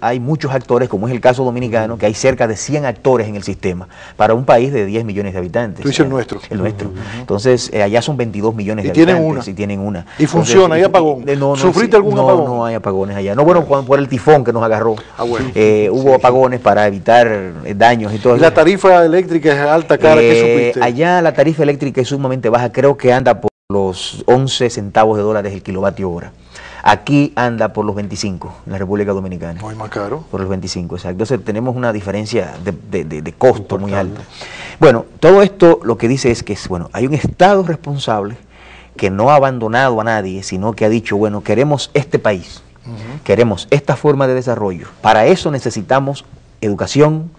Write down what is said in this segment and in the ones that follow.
hay muchos actores, como es el caso dominicano, que hay cerca de 100 actores en el sistema, para un país de 10 millones de habitantes. Tú dices el nuestro. El nuestro. Entonces, allá son 22 millones de tienen habitantes. una. Y tienen una. Y funciona, ¿hay apagón? ¿Sufriste algún apagón? No hay apagones allá. No, bueno, por el tifón que nos agarró. Bueno. Hubo apagones para evitar daños y todo. ¿Y la tarifa eléctrica es alta, cara? ¿Qué supiste? Allá la tarifa eléctrica es sumamente baja, creo que anda por los 11 centavos de dólares el kilovatio hora. Aquí anda por los 25 en la República Dominicana. Muy más caro. Por los 25, exacto. Entonces tenemos una diferencia de costo muy alta. Bueno, todo esto lo que dice es que bueno, hay un Estado responsable que no ha abandonado a nadie, sino que ha dicho, bueno, queremos este país, queremos esta forma de desarrollo. Para eso necesitamos educación,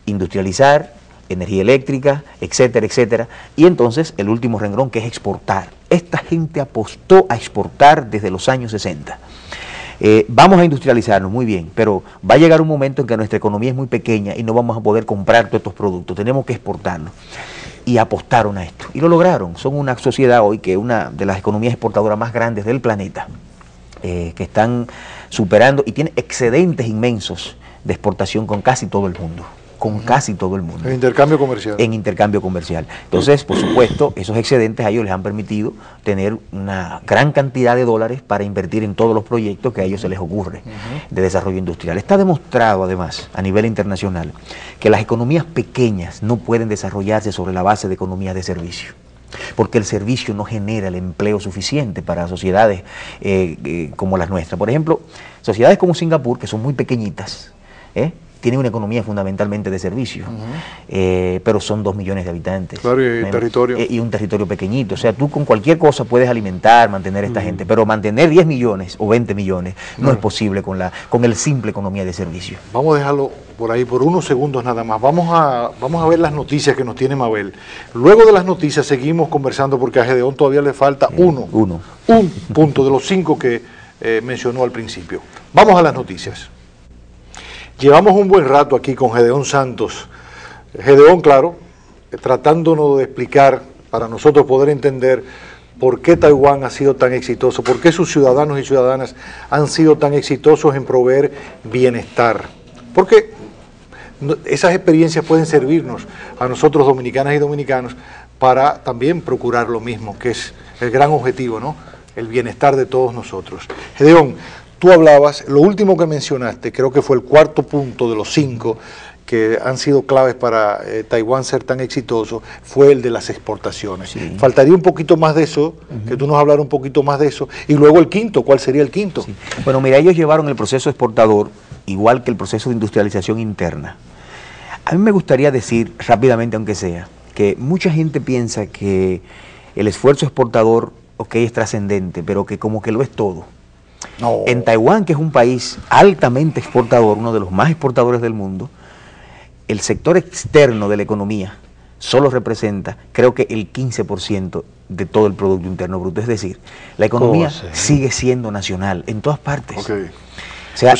industrializar, energía eléctrica, etcétera, etcétera. Y entonces el último renglón, que es exportar. Esta gente apostó a exportar desde los años 60. Vamos a industrializarnos, muy bien, pero va a llegar un momento en que nuestra economía es muy pequeña y no vamos a poder comprar todos estos productos, tenemos que exportarlos. Y apostaron a esto, y lo lograron. Son una sociedad hoy que es una de las economías exportadoras más grandes del planeta, que están superando y tiene excedentes inmensos de exportación con casi todo el mundo. Con casi todo el mundo. En intercambio comercial. En intercambio comercial. Entonces, por supuesto, esos excedentes a ellos les han permitido tener una gran cantidad de dólares para invertir en todos los proyectos que a ellos se les ocurre de desarrollo industrial. Está demostrado, además, a nivel internacional, que las economías pequeñas no pueden desarrollarse sobre la base de economías de servicio, porque el servicio no genera el empleo suficiente para sociedades como las nuestras. Por ejemplo, sociedades como Singapur, que son muy pequeñitas, tienen una economía fundamentalmente de servicio, pero son 2 millones de habitantes. Claro, y territorio. Y un territorio pequeñito. O sea, tú con cualquier cosa puedes alimentar, mantener a esta gente, pero mantener 10 millones o 20 millones no es posible con el simple economía de servicio. Vamos a dejarlo por ahí por unos segundos nada más. Vamos a ver las noticias que nos tiene Mabel. Luego de las noticias seguimos conversando porque a Gedeón todavía le falta un punto de los 5 que mencionó al principio. Vamos a las noticias. Llevamos un buen rato aquí con Gedeón Santos. Gedeón, claro, tratándonos de explicar para nosotros poder entender por qué Taiwán ha sido tan exitoso, por qué sus ciudadanos y ciudadanas han sido tan exitosos en proveer bienestar. Porque esas experiencias pueden servirnos a nosotros dominicanas y dominicanos para también procurar lo mismo, que es el gran objetivo, ¿no? El bienestar de todos nosotros. Gedeón, tú hablabas, lo último que mencionaste, creo que fue el cuarto punto de los 5 que han sido claves para Taiwán ser tan exitoso, fue el de las exportaciones. Sí. Faltaría un poquito más de eso, que tú nos hablaras un poquito más de eso. Y luego el quinto, ¿cuál sería el quinto? Sí. Bueno, mira, ellos llevaron el proceso exportador igual que el proceso de industrialización interna. A mí me gustaría decir rápidamente, aunque sea, que mucha gente piensa que el esfuerzo exportador, es trascendente, pero que como que lo es todo. No. En Taiwán, que es un país altamente exportador, uno de los más exportadores del mundo, el sector externo de la economía solo representa, creo que el 15% de todo el Producto Interno Bruto. Es decir, la economía sigue siendo nacional en todas partes. Okay. O sea,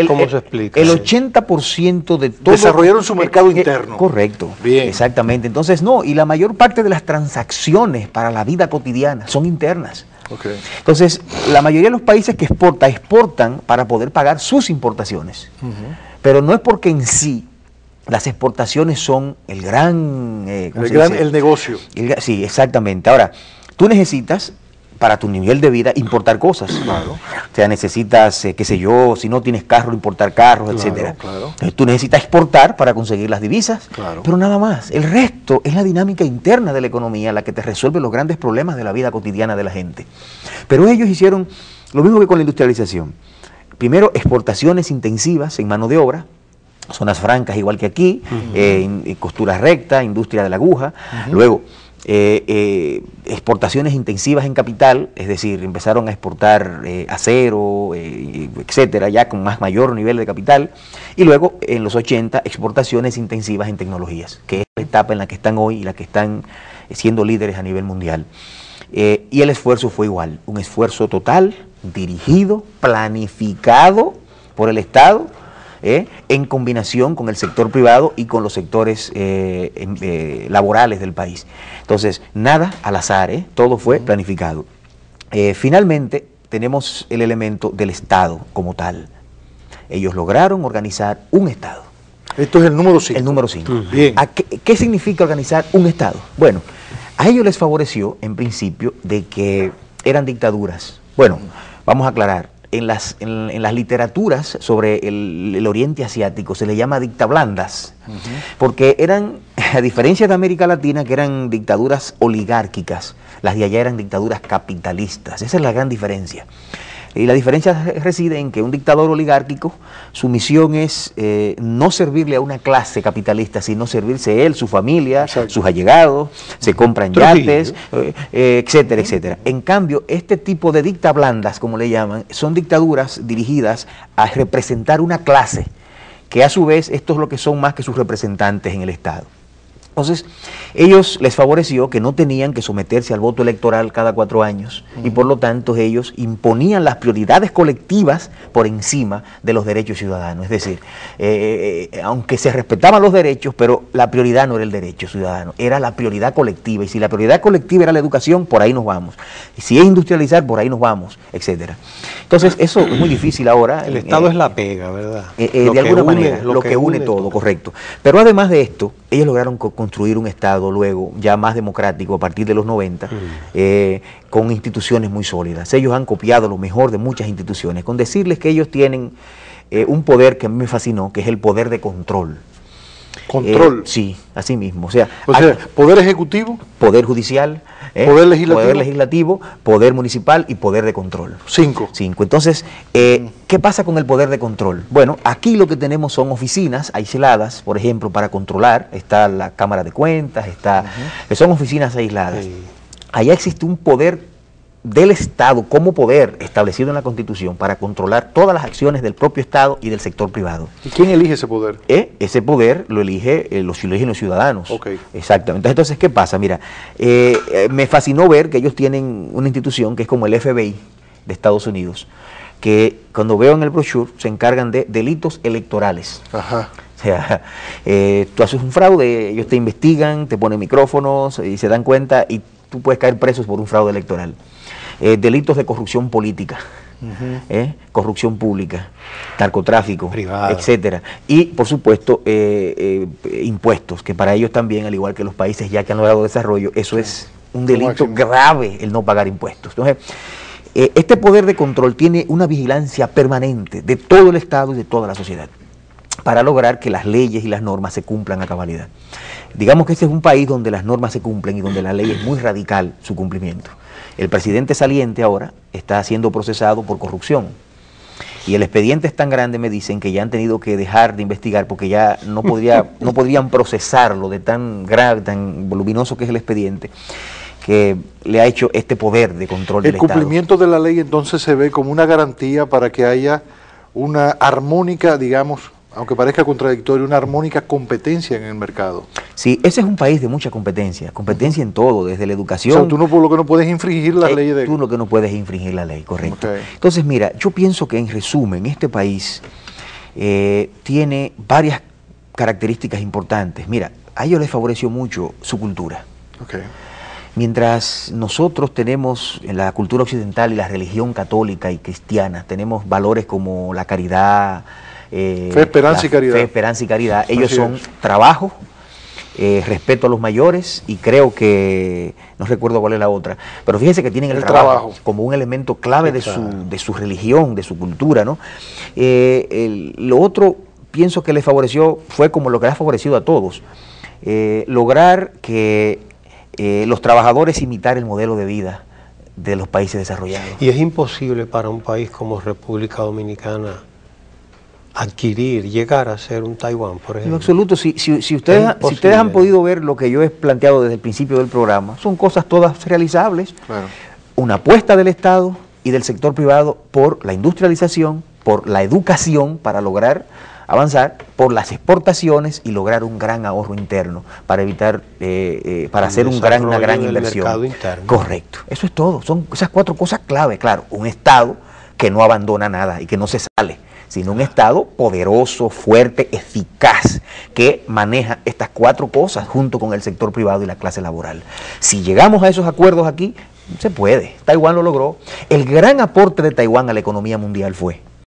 ¿cómo se explica? El 80% de todo... Desarrollaron su mercado interno. Correcto. Bien. Exactamente. Entonces, no, y la mayor parte de las transacciones para la vida cotidiana son internas. Okay. Entonces, la mayoría de los países que exportan para poder pagar sus importaciones. Pero no es porque en sí las exportaciones son el gran... el negocio. Sí, exactamente. Ahora, tú necesitas, para tu nivel de vida, importar cosas. Claro. O sea, necesitas, qué sé yo, si no tienes carro, importar carros, etcétera. Claro. Entonces, tú necesitas exportar para conseguir las divisas, pero nada más. El resto es la dinámica interna de la economía la que te resuelve los grandes problemas de la vida cotidiana de la gente. Pero ellos hicieron lo mismo que con la industrialización. Primero, exportaciones intensivas en mano de obra, zonas francas igual que aquí, costura recta, industria de la aguja. Luego, exportaciones intensivas en capital, es decir, empezaron a exportar acero, etcétera, ya con mayor nivel de capital. Y luego, en los 80, exportaciones intensivas en tecnologías, que es la etapa en la que están hoy y la que están siendo líderes a nivel mundial. Y el esfuerzo fue igual, un esfuerzo total, dirigido, planificado por el Estado, en combinación con el sector privado y con los sectores laborales del país. Entonces, nada al azar, todo fue planificado. Finalmente, tenemos el elemento del Estado como tal. ellos lograron organizar un Estado. Esto es el número 5. El número 5. Bien. ¿Qué significa organizar un Estado? Bueno, a ellos les favoreció, en principio, de que eran dictaduras. Bueno, vamos a aclarar. En las literaturas sobre el Oriente Asiático se le llama dictablandas, porque eran, a diferencia de América Latina, que eran dictaduras oligárquicas, las de allá eran dictaduras capitalistas. Esa es la gran diferencia. Y la diferencia reside en que un dictador oligárquico, su misión es no servirle a una clase capitalista, sino servirse él, su familia, exacto, sus allegados, se compran yates, etcétera, etcétera. En cambio, este tipo de dictablandas, como le llaman, son dictaduras dirigidas a representar una clase, que a su vez estos lo que son más que sus representantes en el Estado. Entonces, ellos les favoreció que no tenían que someterse al voto electoral cada 4 años y por lo tanto ellos imponían las prioridades colectivas por encima de los derechos ciudadanos. Es decir, aunque se respetaban los derechos, pero la prioridad no era el derecho ciudadano, era la prioridad colectiva. Y si la prioridad colectiva era la educación, por ahí nos vamos. Y si es industrializar, por ahí nos vamos, etcétera. Entonces, eso es muy difícil ahora. El Estado es la pega, ¿verdad? De alguna manera, lo que une todo, correcto. Pero además de esto, ellos lograron construir un Estado luego ya más democrático a partir de los 90, con instituciones muy sólidas. Ellos han copiado lo mejor de muchas instituciones, con decirles que ellos tienen un poder que a mí me fascinó, que es el poder de control. ¿Control? Sí, así mismo. O sea, poder ejecutivo, poder judicial, poder legislativo, poder municipal y poder de control. 5. Entonces, ¿qué pasa con el poder de control? Bueno, aquí lo que tenemos son oficinas aisladas, por ejemplo, para controlar. Está la Cámara de Cuentas, son oficinas aisladas. Sí. Allá existe un poder del Estado como poder establecido en la Constitución para controlar todas las acciones del propio Estado y del sector privado. ¿Y quién elige ese poder? Ese poder lo eligen los ciudadanos. Okay. Exactamente. Entonces, ¿qué pasa? Mira, me fascinó ver que ellos tienen una institución que es como el FBI de Estados Unidos, que cuando veo en el brochure se encargan de delitos electorales. Ajá. O sea, tú haces un fraude, ellos te investigan, te ponen micrófonos y se dan cuenta y tú puedes caer preso por un fraude electoral. Delitos de corrupción política, corrupción pública, narcotráfico, privado, etcétera. Y, por supuesto, impuestos, que para ellos también, al igual que los países ya que han logrado desarrollo, eso es un delito grave, el no pagar impuestos. Entonces, este poder de control tiene una vigilancia permanente de todo el Estado y de toda la sociedad, para lograr que las leyes y las normas se cumplan a cabalidad. Digamos que este es un país donde las normas se cumplen y donde la ley es muy radical su cumplimiento. El presidente saliente ahora está siendo procesado por corrupción y el expediente es tan grande, me dicen, que ya han tenido que dejar de investigar porque ya no podrían procesarlo de tan grave, tan voluminoso que es el expediente, que le ha hecho este poder de control del Estado. El cumplimiento de la ley entonces se ve como una garantía para que haya una armónica, digamos, aunque parezca contradictorio, una armónica competencia en el mercado. Sí, ese es un país de mucha competencia en todo, desde la educación. O sea, tú no, por lo que no puedes infringir las leyes de... Tú lo que no puedes infringir la ley, correcto. Okay. Entonces, mira, yo pienso que en resumen, este país tiene varias características importantes. Mira, a ellos les favoreció mucho su cultura. Okay. Mientras nosotros tenemos en la cultura occidental y la religión católica y cristiana, tenemos valores como la caridad, fe, esperanza y caridad. Fe, esperanza y caridad. Ellos son trabajo, respeto a los mayores y creo que, no recuerdo cuál es la otra, pero fíjense que tienen el trabajo como un elemento clave de su religión, de su cultura, ¿no? Lo otro, pienso que les favoreció, fue como lo que les ha favorecido a todos, lograr que los trabajadores imitar el modelo de vida de los países desarrollados. Y es imposible para un país como República Dominicana llegar a ser un Taiwán, por ejemplo. En absoluto, si ustedes han podido ver lo que yo he planteado desde el principio del programa, son cosas todas realizables. Claro. Una apuesta del Estado y del sector privado por la industrialización, por la educación para lograr avanzar, por las exportaciones y lograr un gran ahorro interno para evitar, para hacer una gran inversión. Mercado interno. Correcto, eso es todo, son esas 4 cosas clave, claro, un Estado que no abandona nada y que no se sale, sino un Estado poderoso, fuerte, eficaz, que maneja estas 4 cosas junto con el sector privado y la clase laboral. Si llegamos a esos acuerdos aquí, se puede. Taiwán lo logró. El gran aporte de Taiwán a la economía mundial fue